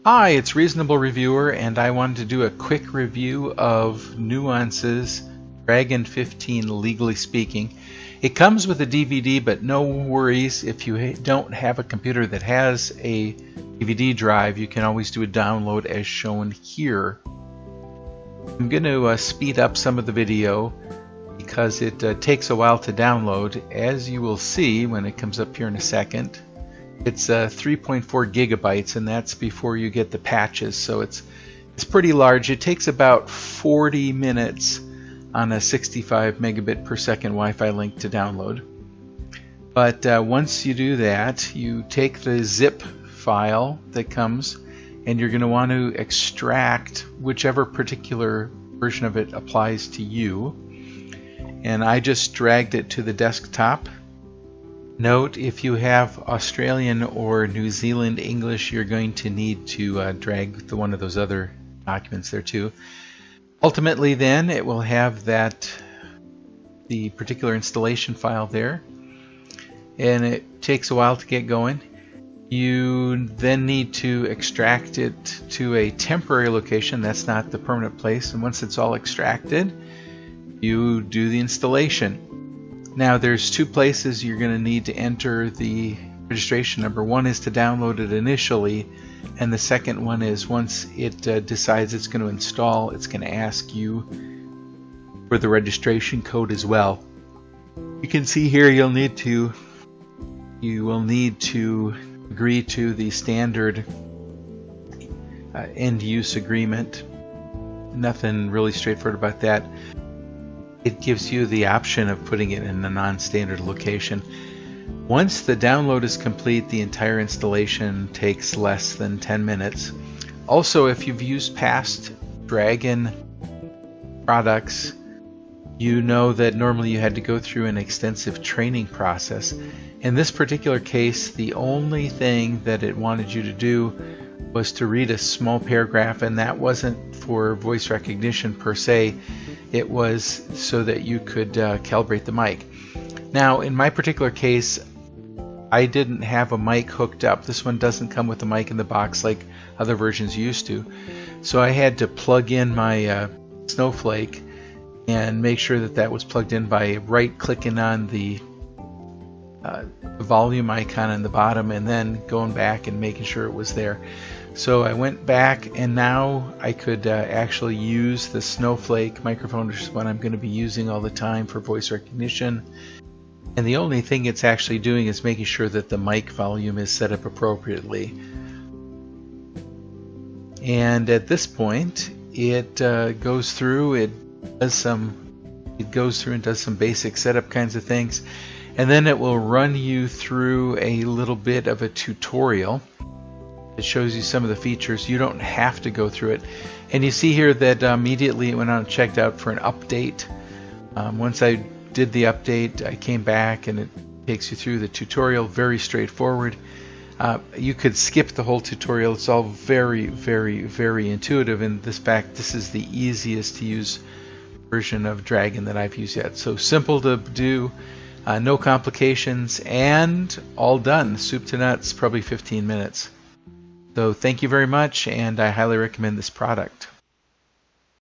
Hi, it's Reasonable Reviewer, and I wanted to do a quick review of Nuance's Dragon 15 Legally Speaking. It comes with a DVD, but no worries if you don't have a computer that has a DVD drive. You can always do a download as shown here. I'm going to speed up some of the video because it takes a while to download. As you will see when it comes up here in a second, it's 3.4 gigabytes, and that's before you get the patches, so it's pretty large. It takes about 40 minutes on a 65 megabit per second Wi-Fi link to download. But once you do that, you take the zip file that comes, and you're going to want to extract whichever particular version of it applies to you. And I just dragged it to the desktop. Note, if you have Australian or New Zealand English, you're going to need to drag one of those other documents there too. Ultimately then, it will have the particular installation file there, and it takes a while to get going. You then need to extract it to a temporary location. That's not the permanent place, and once it's all extracted, you do the installation. Now there's two places you're going to need to enter the registration number. One is to download it initially, and the second one is once it decides it's going to install, it's going to ask you for the registration code as well. You can see here you will need to agree to the standard end use agreement. Nothing really straightforward about that. It gives you the option of putting it in a non-standard location. Once the download is complete, the entire installation takes less than 10 minutes. Also, if you've used past Dragon products, you know that normally you had to go through an extensive training process. In this particular case, the only thing that it wanted you to do was to read a small paragraph, and that wasn't for voice recognition per se. It was so that you could calibrate the mic. Now, in my particular case, I didn't have a mic hooked up. This one doesn't come with a mic in the box like other versions used to. So I had to plug in my Snowflake and make sure that that was plugged in by right-clicking on the volume icon on the bottom and then going back and making sure it was there. So I went back, and now I could actually use the Snowflake microphone, which is what I'm going to be using all the time for voice recognition. And the only thing it's actually doing is making sure that the mic volume is set up appropriately. And at this point, it goes through and does some basic setup kinds of things, and then it will run you through a little bit of a tutorial. It shows you some of the features. You don't have to go through it. And you see here that immediately it went on and checked out for an update. Once I did the update, I came back and it takes you through the tutorial. Very straightforward. You could skip the whole tutorial. It's all very, very, very intuitive. In this fact, this is the easiest to use version of Dragon that I've used yet. So simple to do, no complications, and all done. Soup to nuts, probably 15 minutes. So thank you very much, and I highly recommend this product.